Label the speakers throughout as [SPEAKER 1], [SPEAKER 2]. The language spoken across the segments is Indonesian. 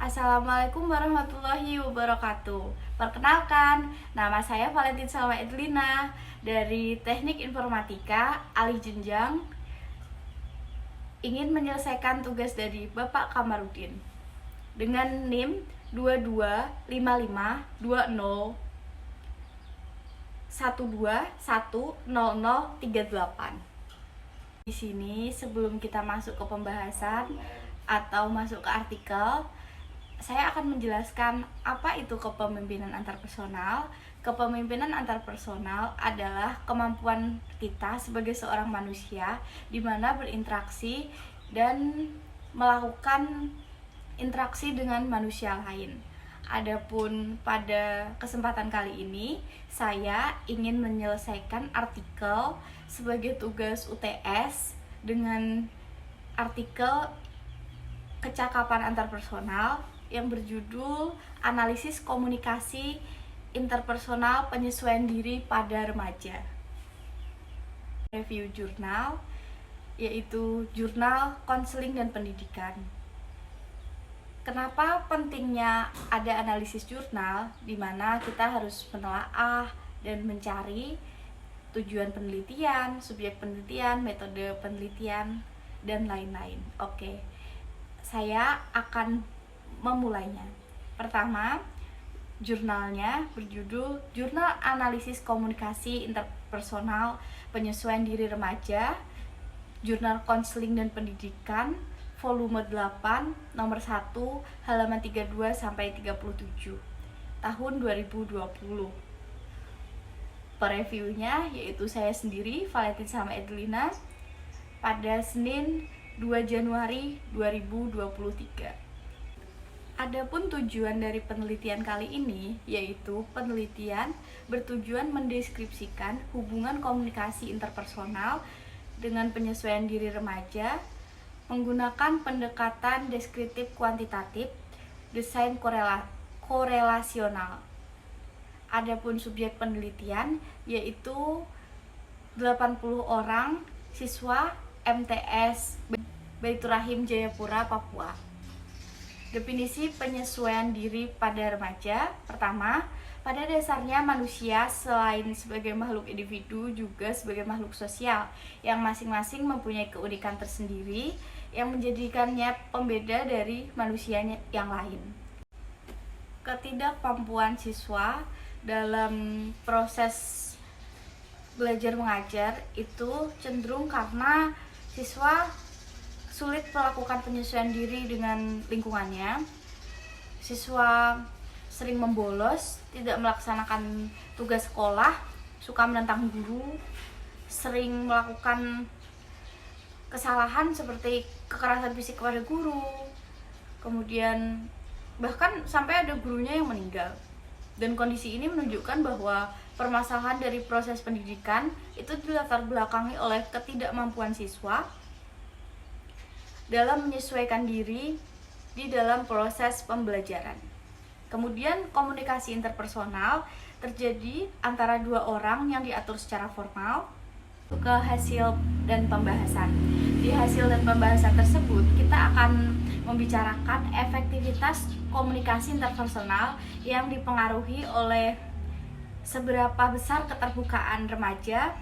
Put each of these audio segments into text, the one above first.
[SPEAKER 1] Assalamualaikum warahmatullahi wabarakatuh. Perkenalkan, nama saya Valentin Salma Edlina dari Teknik Informatika Alih Jenjang, ingin menyelesaikan tugas dari Bapak Kamarudin dengan NIM 22552012100038. Di sini sebelum kita masuk ke pembahasan atau masuk ke artikel, saya akan menjelaskan apa itu kepemimpinan antarpersonal. Kepemimpinan antarpersonal adalah kemampuan kita sebagai seorang manusia di mana berinteraksi dan melakukan interaksi dengan manusia lain. Adapun pada kesempatan kali ini, saya ingin menyelesaikan artikel sebagai tugas UTS dengan artikel kecakapan antarpersonal yang berjudul Analisis Komunikasi Interpersonal Penyesuaian Diri pada Remaja. Review jurnal, yaitu Jurnal Konseling dan Pendidikan. Kenapa pentingnya ada analisis jurnal, di mana kita harus menelaah dan mencari tujuan penelitian, subjek penelitian, metode penelitian, dan lain-lain. Oke, saya akan memulainya. Pertama, jurnalnya berjudul Jurnal Analisis Komunikasi Interpersonal Penyesuaian Diri Remaja, Jurnal Konseling dan Pendidikan, volume 8, nomor 1, halaman 32 sampai 37, tahun 2020. Pereviewnya yaitu saya sendiri, Valentin Salma Edlina, pada Senin 2 Januari 2023. Adapun tujuan dari penelitian kali ini, yaitu penelitian bertujuan mendeskripsikan hubungan komunikasi interpersonal dengan penyesuaian diri remaja menggunakan pendekatan deskriptif kuantitatif, desain korelasional. Adapun subjek penelitian yaitu 80 orang siswa MTS Baitur Rahim Jayapura, Papua. Definisi penyesuaian diri pada remaja. Pertama, pada dasarnya manusia selain sebagai makhluk individu juga sebagai makhluk sosial yang masing-masing mempunyai keunikan tersendiri yang menjadikannya pembeda dari manusia yang lain. Ketidakmampuan siswa dalam proses belajar mengajar itu cenderung karena siswa sulit melakukan penyesuaian diri dengan lingkungannya. Siswa sering membolos, tidak melaksanakan tugas sekolah, suka menentang guru, sering melakukan kesalahan seperti kekerasan fisik kepada guru, kemudian bahkan sampai ada gurunya yang meninggal. Dan kondisi ini menunjukkan bahwa permasalahan dari proses pendidikan itu dilatar belakangi oleh ketidakmampuan siswa dalam menyesuaikan diri di dalam proses pembelajaran. Kemudian komunikasi interpersonal terjadi antara dua orang yang diatur secara formal. Ke hasil dan pembahasan. Di hasil dan pembahasan tersebut kita akan membicarakan efektivitas komunikasi interpersonal yang dipengaruhi oleh seberapa besar keterbukaan remaja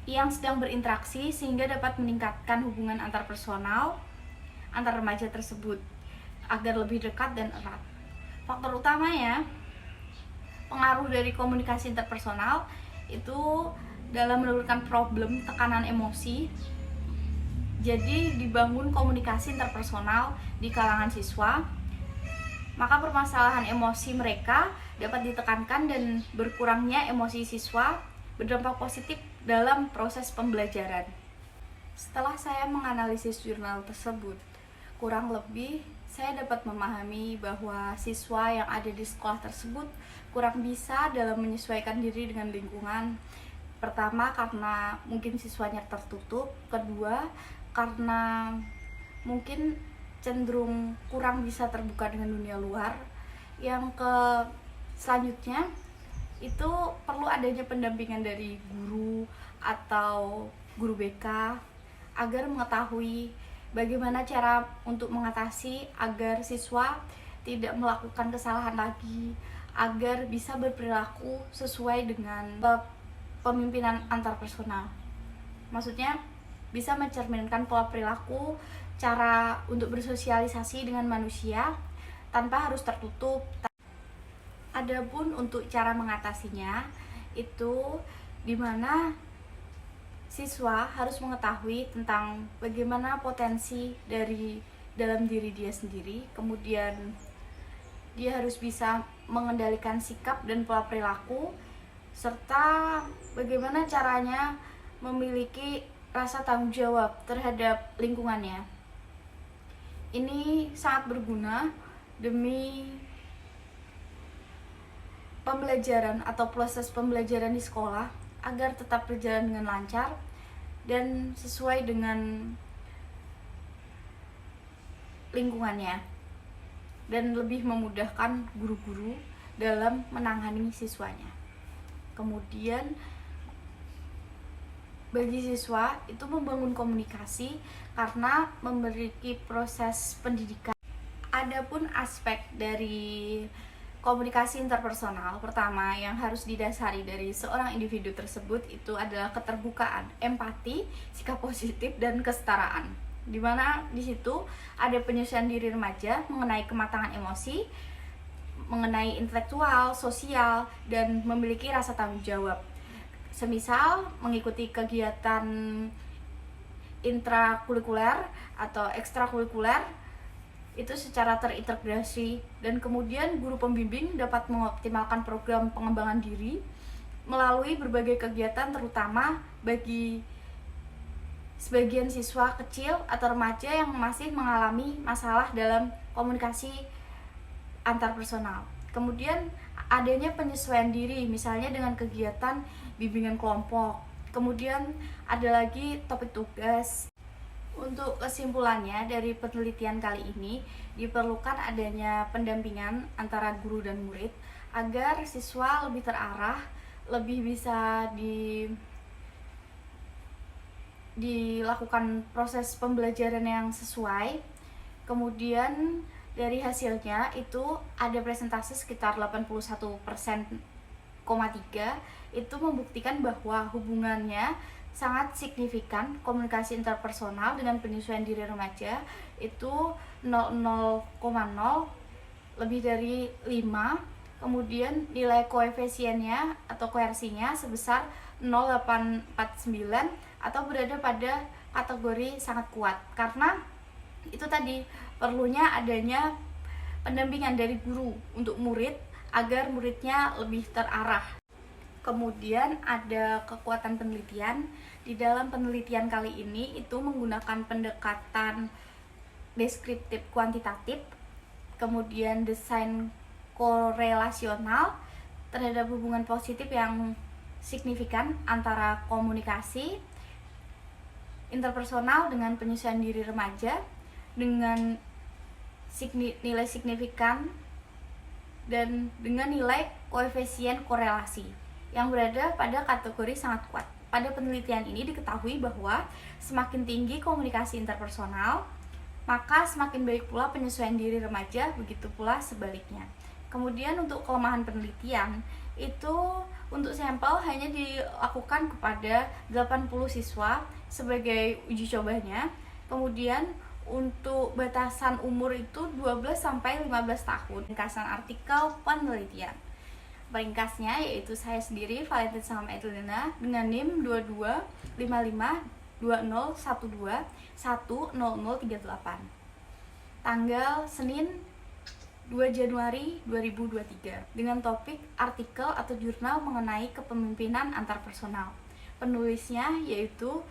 [SPEAKER 1] yang sedang berinteraksi sehingga dapat meningkatkan hubungan antarpersonal antar remaja tersebut agar lebih dekat dan erat. Faktor utamanya pengaruh dari komunikasi interpersonal itu dalam menurunkan problem tekanan emosi. Jadi dibangun komunikasi interpersonal di kalangan siswa, maka permasalahan emosi mereka dapat ditekankan dan berkurangnya emosi siswa berdampak positif dalam proses pembelajaran. Setelah saya menganalisis jurnal tersebut, kurang lebih saya dapat memahami bahwa siswa yang ada di sekolah tersebut kurang bisa dalam menyesuaikan diri dengan lingkungan. Pertama, karena mungkin siswanya tertutup. Kedua, karena mungkin cenderung kurang bisa terbuka dengan dunia luar. Yang selanjutnya itu perlu adanya pendampingan dari guru atau guru BK agar mengetahui bagaimana cara untuk mengatasi agar siswa tidak melakukan kesalahan lagi, agar bisa berperilaku sesuai dengan pemimpinan antarpersonal. Maksudnya bisa mencerminkan pola perilaku, cara untuk bersosialisasi dengan manusia tanpa harus tertutup. Adapun untuk cara mengatasinya itu dimana siswa harus mengetahui tentang bagaimana potensi dari dalam diri dia sendiri, kemudian dia harus bisa mengendalikan sikap dan pola perilaku, serta bagaimana caranya memiliki rasa tanggung jawab terhadap lingkungannya. Ini sangat berguna demi pembelajaran atau proses pembelajaran di sekolah agar tetap berjalan dengan lancar dan sesuai dengan lingkungannya, dan lebih memudahkan guru-guru dalam menangani siswanya. Kemudian bagi siswa itu membangun komunikasi karena memiliki proses pendidikan. Adapun aspek dari komunikasi interpersonal pertama yang harus didasari dari seorang individu tersebut itu adalah keterbukaan, empati, sikap positif, dan kesetaraan. Dimana di situ ada penyesuaian diri remaja mengenai kematangan emosi, mengenai intelektual, sosial, dan memiliki rasa tanggung jawab. Semisal mengikuti kegiatan intrakurikuler atau ekstrakurikuler itu secara terintegrasi, dan kemudian guru pembimbing dapat mengoptimalkan program pengembangan diri melalui berbagai kegiatan, terutama bagi sebagian siswa kecil atau remaja yang masih mengalami masalah dalam komunikasi antarpersonal. Kemudian adanya penyesuaian diri, misalnya dengan kegiatan bimbingan kelompok. Kemudian ada lagi topik tugas. Untuk kesimpulannya dari penelitian kali ini, diperlukan adanya pendampingan antara guru dan murid agar siswa lebih terarah, lebih bisa dilakukan proses pembelajaran yang sesuai. Kemudian dari hasilnya itu ada presentasi sekitar 81,3%, itu membuktikan bahwa hubungannya sangat signifikan komunikasi interpersonal dengan penyesuaian diri remaja itu 0,0 lebih dari 5. Kemudian nilai koefisiennya atau koersinya sebesar 0,849 atau berada pada kategori sangat kuat, karena itu tadi perlunya adanya pendampingan dari guru untuk murid agar muridnya lebih terarah. Kemudian ada kekuatan penelitian. Di dalam penelitian kali ini itu menggunakan pendekatan deskriptif kuantitatif, kemudian desain korelasional terhadap hubungan positif yang signifikan antara komunikasi interpersonal dengan penyesuaian diri remaja dengan nilai signifikan dan dengan nilai koefisien korelasi yang berada pada kategori sangat kuat. Pada penelitian ini diketahui bahwa semakin tinggi komunikasi interpersonal, maka semakin baik pula penyesuaian diri remaja, begitu pula sebaliknya. Kemudian untuk kelemahan penelitian, itu untuk sampel hanya dilakukan kepada 80 siswa sebagai uji cobanya. Kemudian untuk batasan umur itu 12 sampai 15 tahun. Ringkasan artikel penelitian. Ringkasnya yaitu saya sendiri, Valentin Salma Edlina, dengan NIM 22552012100038. Tanggal Senin 2 Januari 2023 dengan topik artikel atau jurnal mengenai kepemimpinan antarpersonal. Penulisnya yaitu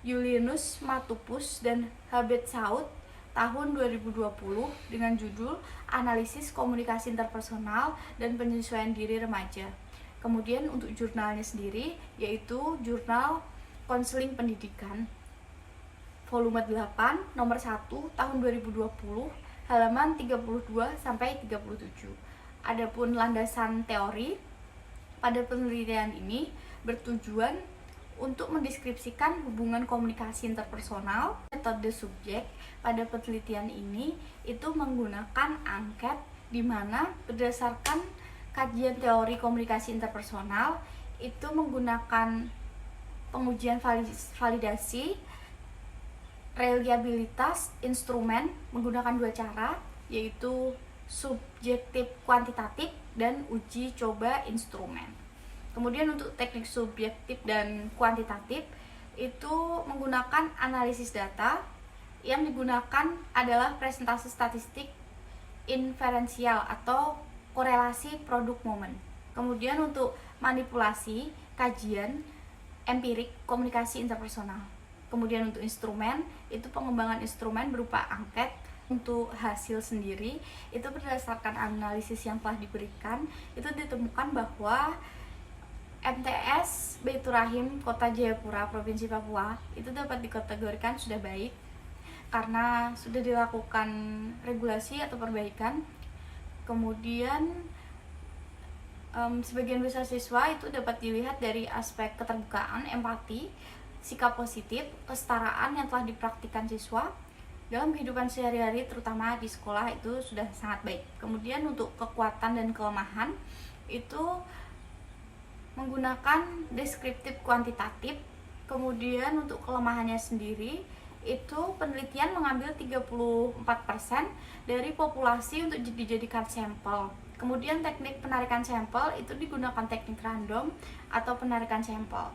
[SPEAKER 1] Julianus Matupus dan Habet Saud tahun 2020 dengan judul Analisis Komunikasi Interpersonal dan Penyesuaian Diri Remaja. Kemudian untuk jurnalnya sendiri yaitu Jurnal Konseling Pendidikan volume 8 nomor 1 tahun 2020 halaman 32 sampai 37. Adapun landasan teori pada penelitian ini bertujuan untuk mendeskripsikan hubungan komunikasi interpersonal. Metode subjek pada penelitian ini itu menggunakan angket, di mana berdasarkan kajian teori komunikasi interpersonal itu menggunakan pengujian validasi, reliabilitas instrumen menggunakan 2 cara, yaitu subjektif kuantitatif dan uji coba instrumen. Kemudian untuk teknik subjektif dan kuantitatif itu menggunakan analisis data, yang digunakan adalah presentasi statistik inferensial atau korelasi produk momen. Kemudian untuk manipulasi kajian empirik komunikasi interpersonal. Kemudian untuk instrumen, itu pengembangan instrumen berupa angket. Untuk hasil sendiri, itu berdasarkan analisis yang telah diberikan, itu ditemukan bahwa MTS Baitur Rahim Kota Jayapura, Provinsi Papua, itu dapat dikategorikan sudah baik karena sudah dilakukan regulasi atau perbaikan. Kemudian sebagian besar siswa itu dapat dilihat dari aspek keterbukaan, empati, sikap positif, kesetaraan yang telah dipraktikkan siswa dalam kehidupan sehari-hari, terutama di sekolah, itu sudah sangat baik. Kemudian untuk kekuatan dan kelemahan itu menggunakan deskriptif kuantitatif. Kemudian untuk kelemahannya sendiri itu penelitian mengambil 34% dari populasi untuk dijadikan sampel. Kemudian teknik penarikan sampel itu digunakan teknik random atau penarikan sampel.